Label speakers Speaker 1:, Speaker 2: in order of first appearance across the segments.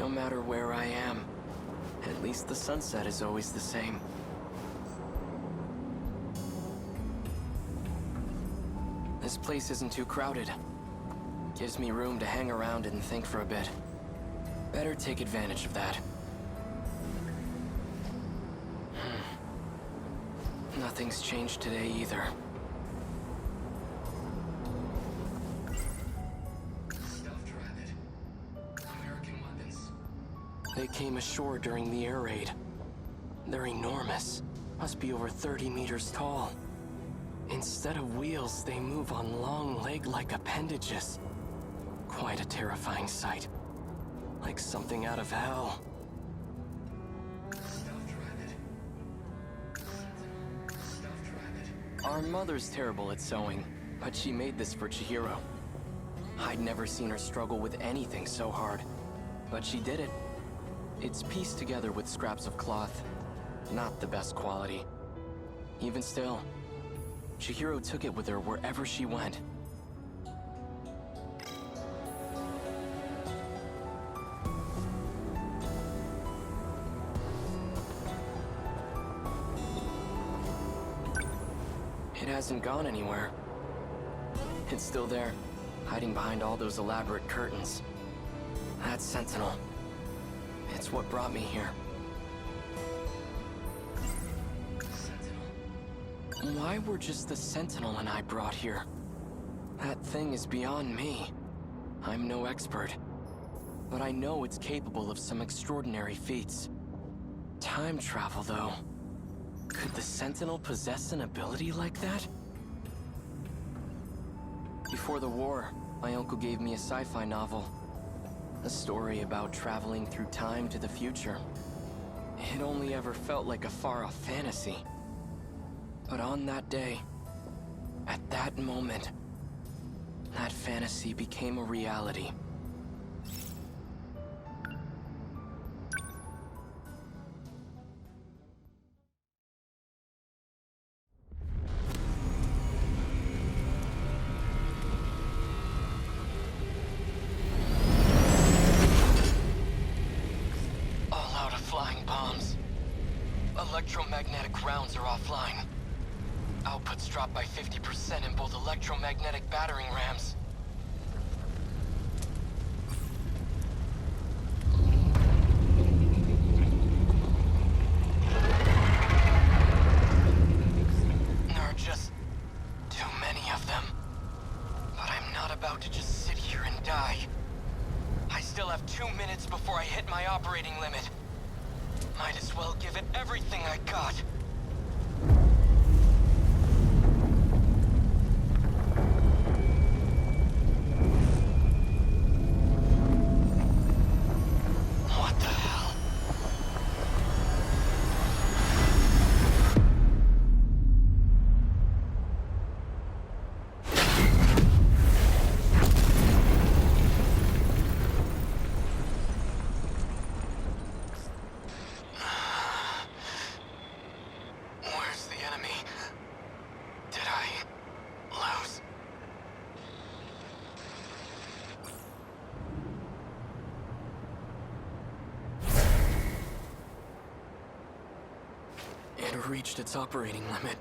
Speaker 1: No matter where I am, at least the sunset is always the same. This place isn't too crowded. Gives me room to hang around and think for a bit. Better take advantage of that. Nothing's changed today either. Stuffed rabbit. American weapons. They came ashore during the air raid. They're enormous. Must be over 30 meters tall. Instead of wheels, they move on long leg-like appendages. Quite a terrifying sight. Like something out of hell. Our mother's terrible at sewing, but she made this for Chihiro. I'd never seen her struggle with anything so hard, but she did it. It's pieced together with scraps of cloth. Not the best quality. Even still, Chihiro took it with her wherever she went. It hasn't gone anywhere. It's still there, hiding behind all those elaborate curtains. That Sentinel. It's what brought me here. Sentinel. Why were just the Sentinel and I brought here? That thing is beyond me. I'm no expert. But I know it's capable of some extraordinary feats. Time travel, though. Could the Sentinel possess an ability like that? Before the war, my uncle gave me a sci-fi novel. A story about traveling through time to the future. It only ever felt like a far-off fantasy. But on that day, at that moment, that fantasy became a reality. Electromagnetic rounds are offline. Outputs dropped by 50% in both electromagnetic battering rams. There are just too many of them. But I'm not about to just sit here and die. I still have 2 minutes before I hit my operating limit. Might as well give it everything I got. What the hell? It reached its operating limit.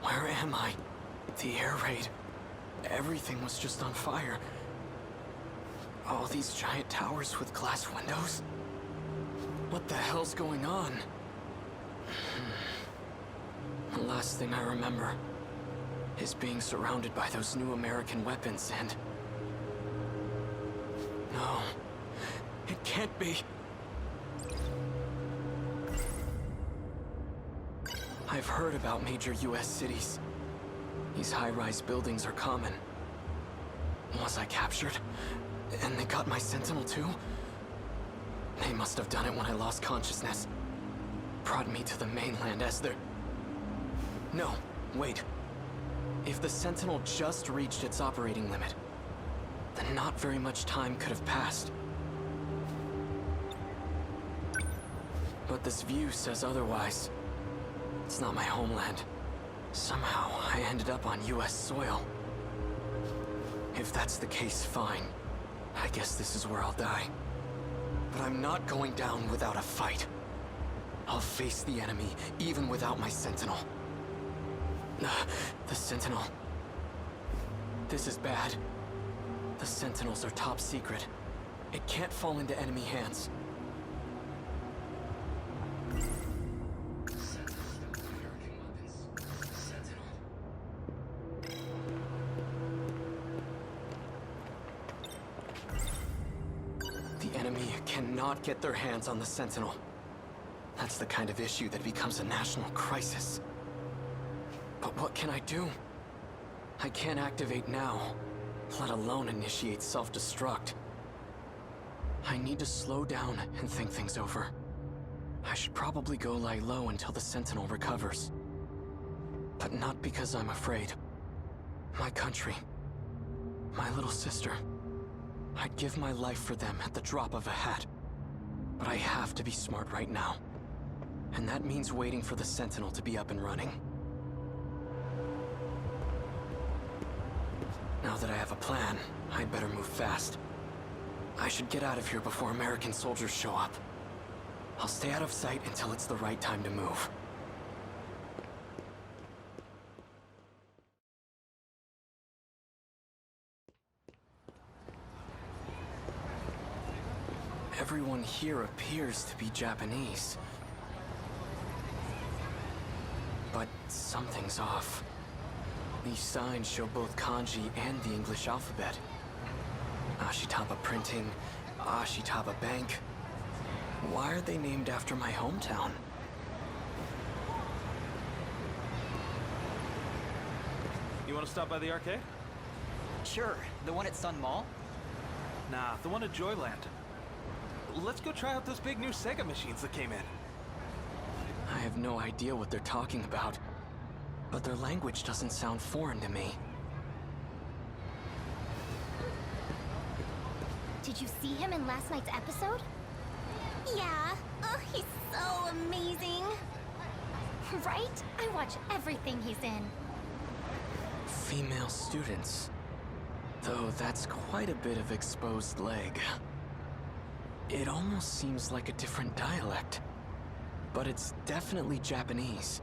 Speaker 1: Where am I? The air raid. Everything was just on fire. All these giant towers with glass windows? What the hell's going on? The last thing I remember is being surrounded by those new American weapons and... No, it can't be. I've heard about major US cities. These high-rise buildings are common. Was I captured? And they got my Sentinel too? They must have done it when I lost consciousness. Brought me to the mainland as their... No, wait. If the Sentinel just reached its operating limit, then not very much time could have passed. But this view says otherwise. It's not my homeland. Somehow, I ended up on US soil. If that's the case, fine. I guess this is where I'll die. But I'm not going down without a fight. I'll face the enemy, even without my Sentinel. The Sentinel. This is bad. The Sentinels are top secret. It can't fall into enemy hands. The enemy cannot get their hands on the Sentinel. That's the kind of issue that becomes a national crisis. But what can I do? I can't activate now, let alone initiate self-destruct. I need to slow down and think things over. I should probably go lie low until the Sentinel recovers. But not because I'm afraid. My country, my little sister. I'd give my life for them at the drop of a hat. But I have to be smart right now. And that means waiting for the Sentinel to be up and running. Now that I have a plan, I'd better move fast. I should get out of here before American soldiers show up. I'll stay out of sight until it's the right time to move. Everyone here appears to be Japanese. But something's off. These signs show both kanji and the English alphabet. Ashitaba Printing, Ashitaba Bank. Why are they named after my hometown?
Speaker 2: You want to stop by the arcade?
Speaker 3: Sure, the one at Sun Mall?
Speaker 2: Nah, the one at Joyland. Let's go try out those big new Sega machines that came in.
Speaker 1: I have no idea what they're talking about, but their language doesn't sound foreign to me.
Speaker 4: Did you see him in last night's episode? Yeah. Oh, he's so amazing. Right? I watch everything he's in.
Speaker 1: Female students. Though that's quite a bit of exposed leg. It almost seems like a different dialect, but it's definitely Japanese.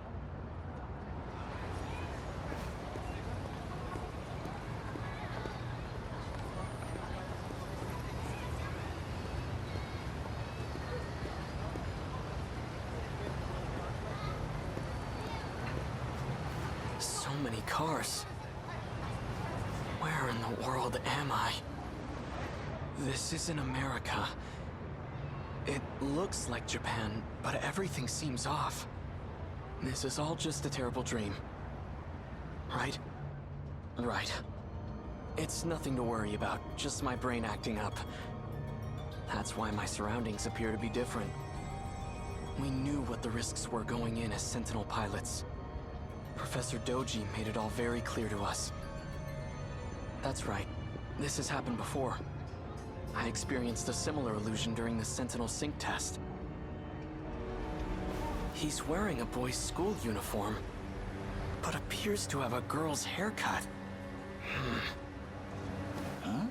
Speaker 1: So many cars. Where in the world am I? This isn't America. It looks like Japan, but everything seems off. This is all just a terrible dream. Right? Right. It's nothing to worry about, just my brain acting up. That's why my surroundings appear to be different. We knew what the risks were going in as Sentinel pilots. Professor Doji made it all very clear to us. That's right. This has happened before. I experienced a similar illusion during the Sentinel sync test. He's wearing a boy's school uniform, but appears to have a girl's haircut.
Speaker 5: Huh?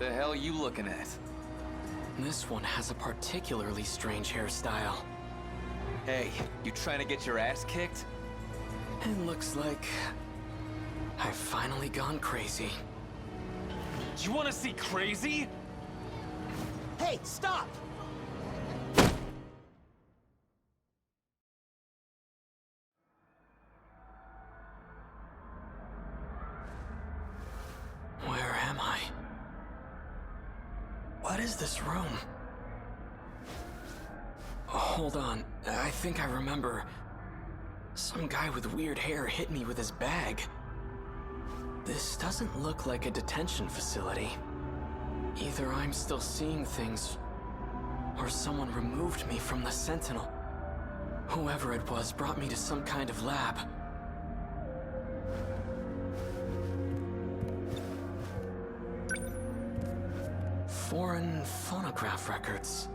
Speaker 5: The hell you looking at?
Speaker 1: This one has a particularly strange hairstyle.
Speaker 5: Hey, you trying to get your ass kicked?
Speaker 1: It looks like I've finally gone crazy.
Speaker 2: You want to see crazy?
Speaker 3: Hey, stop!
Speaker 1: Where am I? What is this room? Hold on, I think I remember. Some guy with weird hair hit me with his bag. This doesn't look like a detention facility. Either I'm still seeing things, or someone removed me from the Sentinel. Whoever it was brought me to some kind of lab. Foreign phonograph records.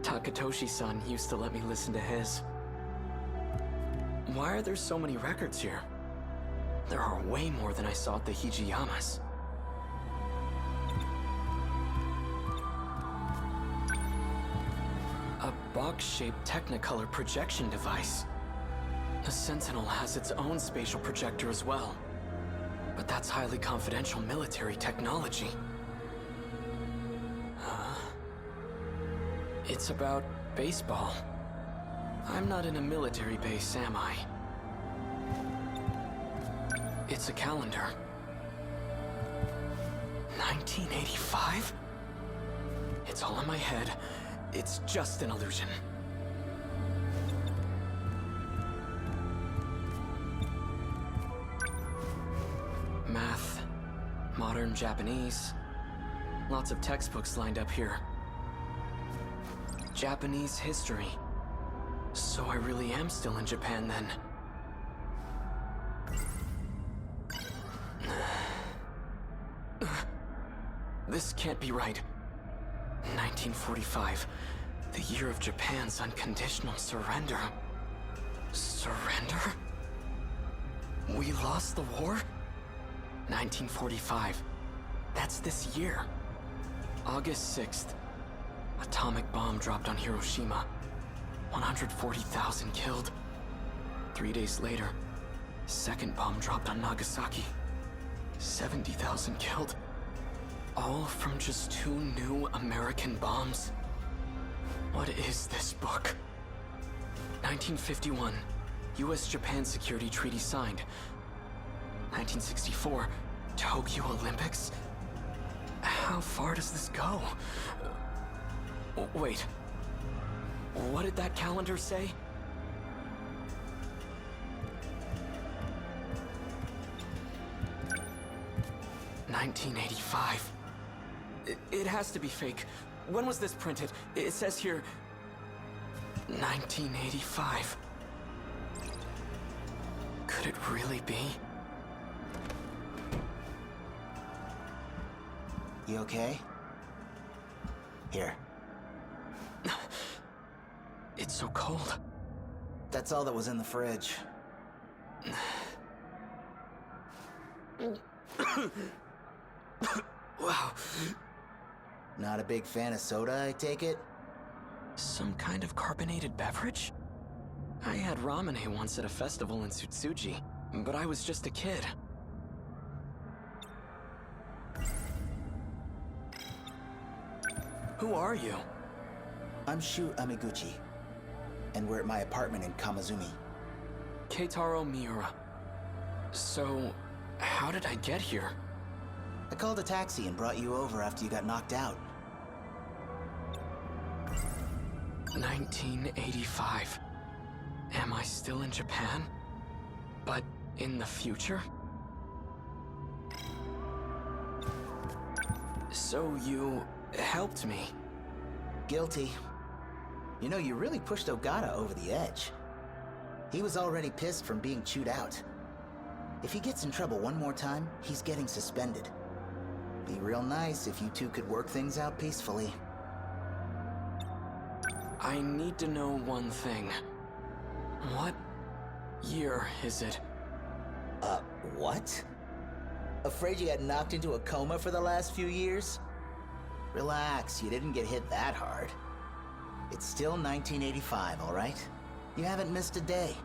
Speaker 1: Takatoshi-san used to let me listen to his. Why are there so many records here? There are way more than I saw at the Hijiyamas. A box-shaped Technicolor projection device. The Sentinel has its own spatial projector as well. But that's highly confidential military technology. It's about baseball. I'm not in a military base, am I? It's a calendar. 1985? It's all in my head. It's just an illusion. Math, modern Japanese. Lots of textbooks lined up here. Japanese history. So I really am still in Japan then. This can't be right. 1945, the year of Japan's unconditional surrender. Surrender? We lost the war? 1945. That's this year. August 6th. Atomic bomb dropped on Hiroshima. 140,000 killed. 3 days later, second bomb dropped on Nagasaki. 70,000 killed. All from just 2 new American bombs. What is this book? 1951, US-Japan Security Treaty signed. 1964, Tokyo Olympics? How far does this go? Wait. What did that calendar say? $1985. It has to be fake. When was this printed? It says here... 1985. Could it really be?
Speaker 3: You okay? Here.
Speaker 1: It's so cold.
Speaker 3: That's all that was in the fridge.
Speaker 1: Wow.
Speaker 3: Not a big fan of soda, I take it?
Speaker 1: Some kind of carbonated beverage? I had ramen once at a festival in Tsutsuji, but I was just a kid. Who are you?
Speaker 3: I'm Shu Amiguchi, and we're at my apartment in Kamazumi.
Speaker 1: Keitaro Miura. So, how did I get here?
Speaker 3: I called a taxi and brought you over after you got knocked out.
Speaker 1: 1985. Am I still in Japan? But in the future? So you helped me.
Speaker 3: Guilty. You know, you really pushed Ogata over the edge. He was already pissed from being chewed out. If he gets in trouble one more time, he's getting suspended. Be real nice if you two could work things out peacefully.
Speaker 1: I need to know one thing. What year is it?
Speaker 3: What? Afraid you got knocked into a coma for the last few years? Relax, you didn't get hit that hard. It's still 1985, all right? You haven't missed a day.